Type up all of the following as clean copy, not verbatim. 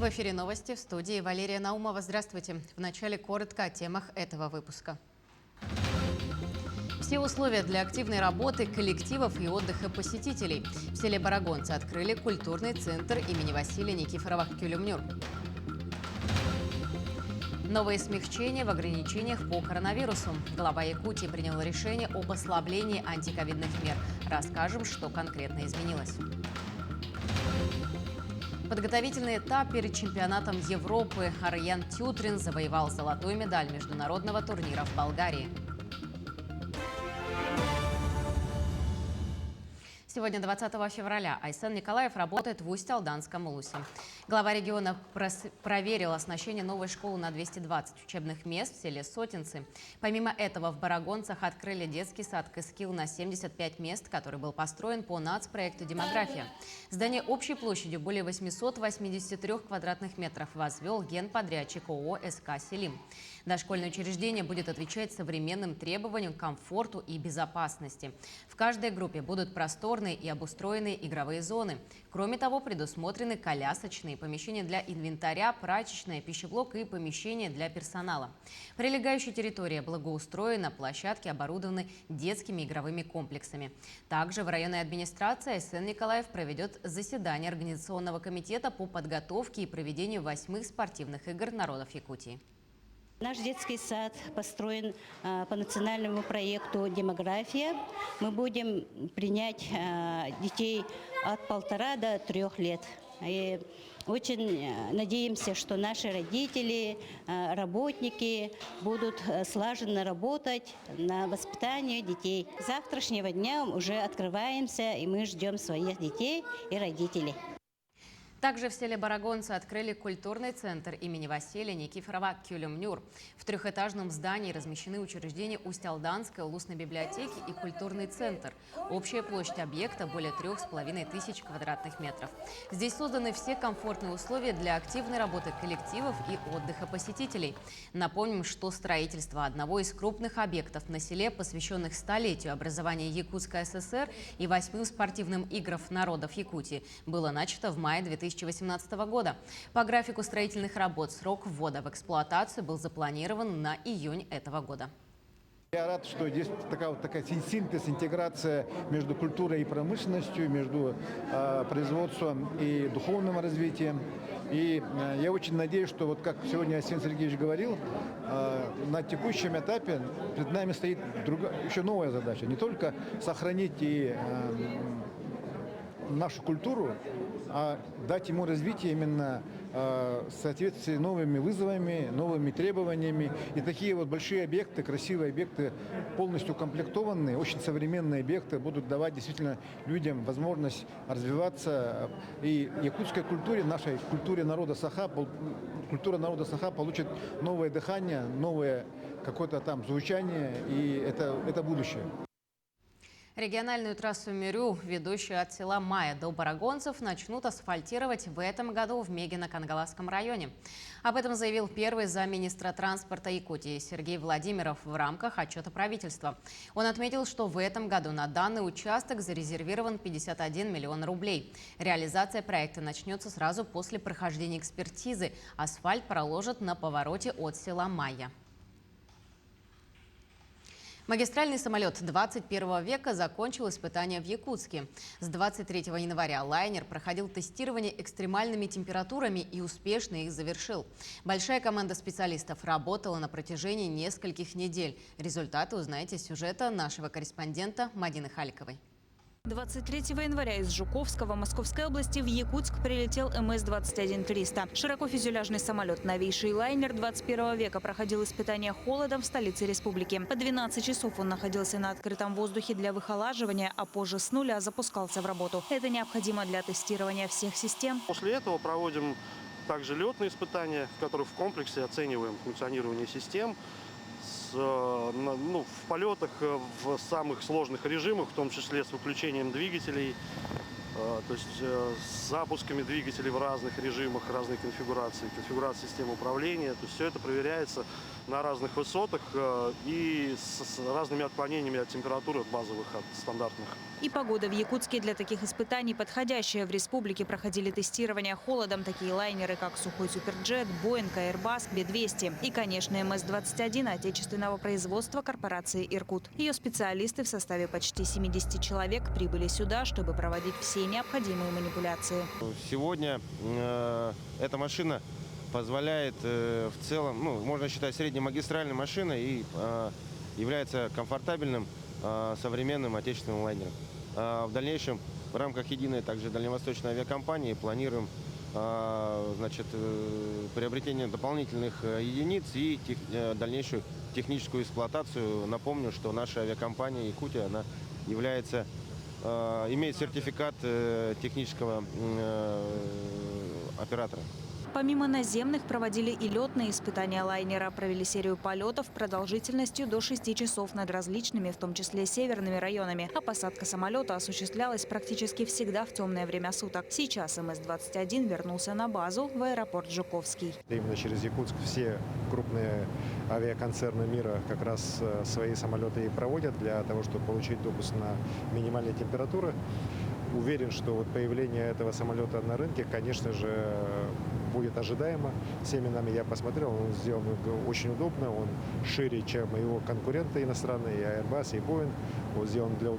В эфире новости, в студии Валерия Наумова. Здравствуйте. Вначале коротко о темах этого выпуска. Все условия для активной работы коллективов и отдыха посетителей. В селе Барагонцы открыли культурный центр имени Василия Никифорова Кюлюмнюр. Новые смягчения в ограничениях по коронавирусу. Глава Якутии принял решение об ослаблении антиковидных мер. Расскажем, что конкретно изменилось. Подготовительный этап перед чемпионатом Европы. Арьян Тютрин завоевал золотую медаль международного турнира в Болгарии. Сегодня, 20 февраля, Айсен Николаев работает в Усть-Алданском улусе. Глава региона проверил оснащение новой школы на 220 учебных мест в селе Сотинцы. Помимо этого, в Барагонцах открыли детский сад «Кыскил» на 75 мест, который был построен по нацпроекту «Демография». Здание общей площадью более 883 квадратных метров возвел генподрядчик ООО «СК Селим». Дошкольное учреждение будет отвечать современным требованиям к комфорту и безопасности. В каждой группе будут просторные и обустроенные игровые зоны. Кроме того, предусмотрены колясочные помещения для инвентаря, прачечная, пищеблок и помещения для персонала. Прилегающая территория благоустроена, площадки оборудованы детскими игровыми комплексами. Также в районной администрации Айсен Николаев проведет заседание Организационного комитета по подготовке и проведению 8-х спортивных игр народов Якутии. Наш детский сад построен по национальному проекту «Демография». Мы будем принять детей от 1,5 до 3 лет. И очень надеемся, что наши родители, работники будут слаженно работать на воспитание детей. С завтрашнего дня уже открываемся, и мы ждем своих детей и родителей. Также в селе Барагонцы открыли культурный центр имени Василия Никифорова Кюлюмнюр. В трехэтажном здании размещены учреждения Усть-Алданской улусной библиотеки и культурный центр. Общая площадь объекта более 3500 квадратных метров. Здесь созданы все комфортные условия для активной работы коллективов и отдыха посетителей. Напомним, что строительство одного из крупных объектов на селе, посвященных столетию образования Якутской ССР и 8-м спортивным играм народов Якутии, было начато в мае 2018 года. По графику строительных работ срок ввода в эксплуатацию был запланирован на июнь этого года. Я рад, что здесь такая синтез, интеграция между культурой и промышленностью, между производством и духовным развитием. И я очень надеюсь, что, вот как сегодня Айсен Сергеевич говорил, на текущем этапе перед нами стоит еще новая задача. Не только сохранить и нашу культуру, а дать ему развитие именно в соответствии с новыми вызовами, новыми требованиями. И такие вот большие объекты, красивые объекты, полностью укомплектованные, очень современные объекты будут давать действительно людям возможность развиваться. И якутской культуре, нашей культуре народа Саха, культура народа Саха получит новое дыхание, новое какое-то там звучание, и это будущее. Региональную трассу Мирю, ведущую от села Мая до Барагонцев, начнут асфальтировать в этом году в Мегино-Кангаласском районе. Об этом заявил первый замминистра транспорта Якутии Сергей Владимиров в рамках отчета правительства. Он отметил, что в этом году на данный участок зарезервирован 51 миллион рублей. Реализация проекта начнется сразу после прохождения экспертизы. Асфальт проложат на повороте от села Майя. Магистральный самолет 21 века закончил испытания в Якутске. С 23 января лайнер проходил тестирование экстремальными температурами и успешно их завершил. Большая команда специалистов работала на протяжении нескольких недель. Результаты узнаете из сюжета нашего корреспондента Мадины Халиковой. 23 января из Жуковского Московской области в Якутск прилетел МС-21-300. Широкофюзеляжный самолет, новейший лайнер 21 века, проходил испытания холодом в столице республики. По 12 часов он находился на открытом воздухе для выхолаживания, а позже с нуля запускался в работу. Это необходимо для тестирования всех систем. После этого проводим также летные испытания, в которых в комплексе оцениваем функционирование систем. В полетах в самых сложных режимах, в том числе с выключением двигателей, то есть с запусками двигателей в разных режимах, разной конфигурации системы управления. То есть все это проверяется на разных высотах и с разными отклонениями от температуры базовых, от стандартных. И погода в Якутске для таких испытаний подходящая. В республике проходили тестирование холодом такие лайнеры, как Сухой Суперджет, Боинг, Airbus, B-200 и, конечно, МС-21 отечественного производства корпорации «Иркут». Ее специалисты в составе почти 70 человек прибыли сюда, чтобы проводить все необходимые манипуляции. Сегодня эта машина позволяет в целом, можно считать среднемагистральной машиной и является комфортабельным современным отечественным лайнером. В дальнейшем в рамках единой также дальневосточной авиакомпании планируем приобретение дополнительных единиц и дальнейшую техническую эксплуатацию. Напомню, что наша авиакомпания «Якутия» она имеет сертификат технического оператора. Помимо наземных проводили и летные испытания лайнера. Провели серию полетов продолжительностью до 6 часов над различными, в том числе северными районами. А посадка самолета осуществлялась практически всегда в темное время суток. Сейчас МС-21 вернулся на базу в аэропорт Жуковский. Именно через Якутск все крупные авиаконцерны мира как раз свои самолеты и проводят для того, чтобы получить допуск на минимальные температуры. Уверен, что вот появление этого самолета на рынке, конечно же, будет ожидаемо. Всеми нами я посмотрел, он сделан очень удобно, он шире, чем его конкуренты иностранные, и Airbus, и Boeing. Вот сделано для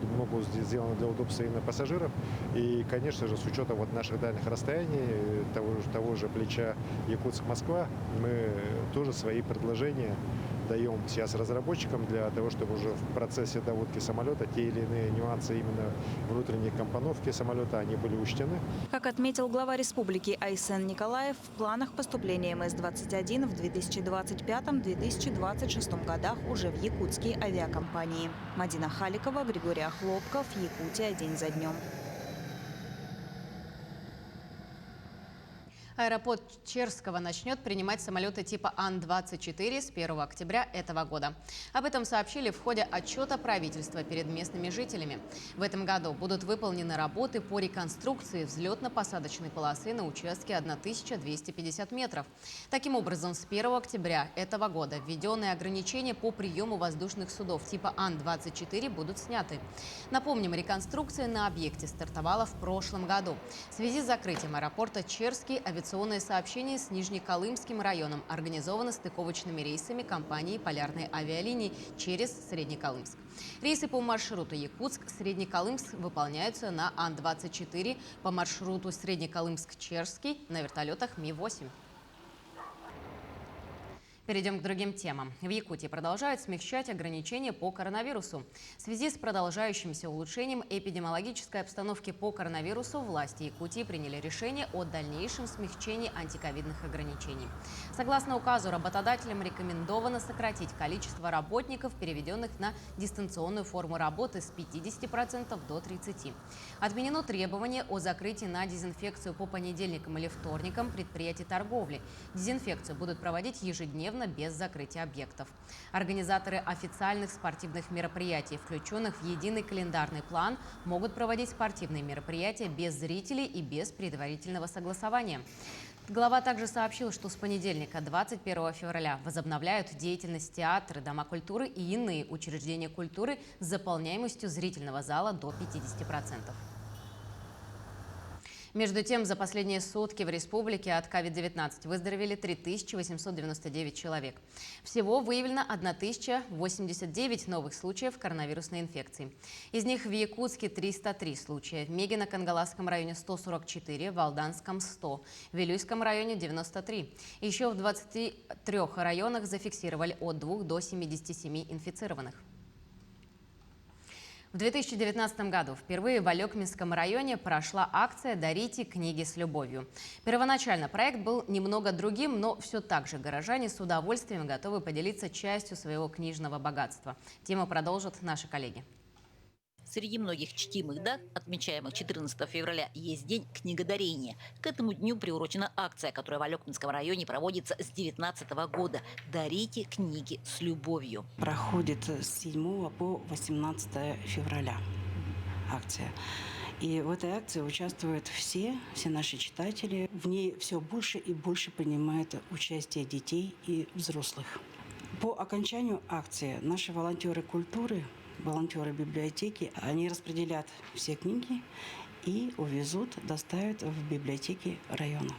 удобства именно пассажиров. И, конечно же, с учетом вот наших дальних расстояний, того же плеча Якутск-Москва, мы тоже свои предложения даем сейчас разработчикам для того, чтобы уже в процессе доводки самолета те или иные нюансы именно внутренней компоновки самолета они были учтены. Как отметил глава республики Айсен Николаев, в планах поступления МС-21 в 2025-2026 годах уже в якутские авиакомпании. Мадина Халикова, Григорий Охлопков, Якутия день за днем. Аэропорт Черского начнет принимать самолеты типа Ан-24 с 1 октября этого года. Об этом сообщили в ходе отчета правительства перед местными жителями. В этом году будут выполнены работы по реконструкции взлетно-посадочной полосы на участке 1250 метров. Таким образом, с 1 октября этого года введенные ограничения по приему воздушных судов типа Ан-24 будут сняты. Напомним, реконструкция на объекте стартовала в прошлом году. В связи с закрытием аэропорта Черский авиационное сообщение с Нижнеколымским районом организовано стыковочными рейсами компании «Полярные авиалинии» через Среднеколымск. Рейсы по маршруту Якутск-Среднеколымск выполняются на Ан-24, по маршруту Среднеколымск-Черский на вертолетах Ми-8. Перейдем к другим темам. В Якутии продолжают смягчать ограничения по коронавирусу. В связи с продолжающимся улучшением эпидемиологической обстановки по коронавирусу власти Якутии приняли решение о дальнейшем смягчении антиковидных ограничений. Согласно указу, работодателям рекомендовано сократить количество работников, переведенных на дистанционную форму работы с 50% до 30%. Отменено требование о закрытии на дезинфекцию по понедельникам или вторникам предприятий торговли. Дезинфекцию будут проводить ежедневно без закрытия объектов. Организаторы официальных спортивных мероприятий, включенных в единый календарный план, могут проводить спортивные мероприятия без зрителей и без предварительного согласования. Глава также сообщил, что с понедельника, 21 февраля, возобновляют деятельность театры, дома культуры и иные учреждения культуры с заполняемостью зрительного зала до 50%. Между тем, за последние сутки в республике от COVID-19 выздоровели 3899 человек. Всего выявлено 1089 новых случаев коронавирусной инфекции. Из них в Якутске 303 случая, в Мегино-Кангаласском районе 144, в Алданском 100, в Вилюйском районе 93. Еще в 23 районах зафиксировали от 2 до 77 инфицированных. В 2019 году впервые в Алекминском районе прошла акция «Дарите книги с любовью». Первоначально проект был немного другим, но все так же горожане с удовольствием готовы поделиться частью своего книжного богатства. Тему продолжат наши коллеги. Среди многих чтимых дат, отмечаемых 14 февраля, есть День книгодарения. К этому дню приурочена акция, которая в Алекминском районе проводится с 2019 года. «Дарите книги с любовью». Проходит с 7 по 18 февраля акция. И в этой акции участвуют все наши читатели. В ней все больше и больше принимает участие детей и взрослых. По окончанию акции наши волонтеры культуры, волонтеры библиотеки, они распределят все книги и увезут, доставят в библиотеки района.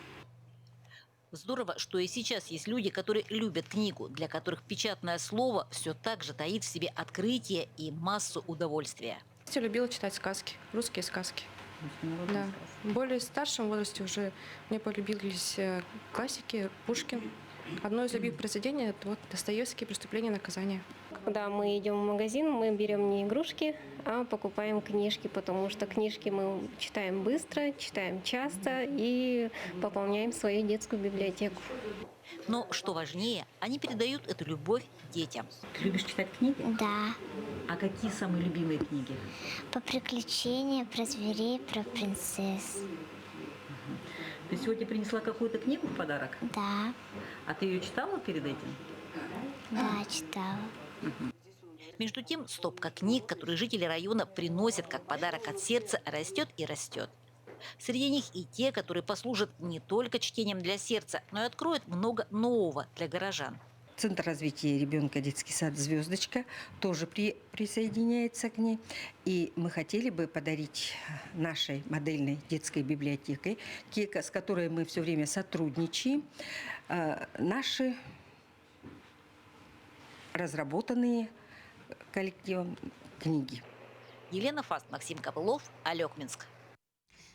Здорово, что и сейчас есть люди, которые любят книгу, для которых печатное слово все так же таит в себе открытие и массу удовольствия. Я любила читать сказки, русские сказки. Да. В более старшем возрасте уже мне полюбились классики, Пушкин. Одно из любимых произведений – это вот Достоевский «Преступление и наказание». Когда мы идем в магазин, мы берем не игрушки, а покупаем книжки, потому что книжки мы читаем быстро, читаем часто и пополняем свою детскую библиотеку. Но, что важнее, они передают эту любовь детям. Ты любишь читать книги? Да. А какие самые любимые книги? По приключениям, про зверей, про принцесс. Ты сегодня принесла какую-то книгу в подарок? Да. А ты ее читала перед этим? Да, читала. Между тем, стопка книг, которые жители района приносят как подарок от сердца, растет и растет. Среди них и те, которые послужат не только чтением для сердца, но и откроют много нового для горожан. Центр развития ребенка, детский сад «Звездочка» тоже присоединяется к ней. И мы хотели бы подарить нашей модельной детской библиотеке, с которой мы все время сотрудничаем, наши разработанные коллективом книги. Елена Фаст, Максим Копылов, Алекминск.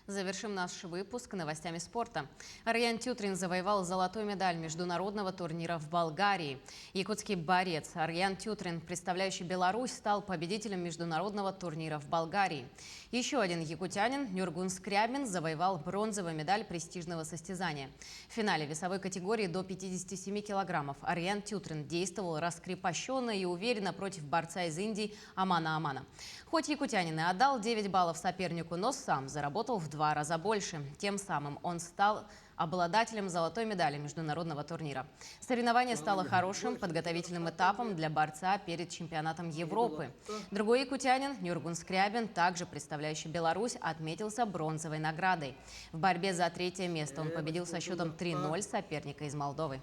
Завершим наш выпуск новостями спорта. Арьян Тютрин завоевал золотую медаль международного турнира в Болгарии. Якутский борец Арьян Тютрин, представляющий Беларусь, стал победителем международного турнира в Болгарии. Еще один якутянин, Нюргун Скрябин, завоевал бронзовую медаль престижного состязания. В финале весовой категории до 57 килограммов Арьян Тютрин действовал раскрепощенно и уверенно против борца из Индии Амана Амана. Хоть якутянин и отдал 9 баллов сопернику, но сам заработал в 2 раза больше. Тем самым он стал обладателем золотой медали международного турнира. Соревнование стало хорошим подготовительным этапом для борца перед чемпионатом Европы. Другой якутянин, Нюргун Скрябин, также представляющий Беларусь, отметился бронзовой наградой. В борьбе за 3-е место он победил со счетом 3-0 соперника из Молдовы.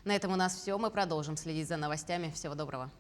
На этом у нас все. Мы продолжим следить за новостями. Всего доброго.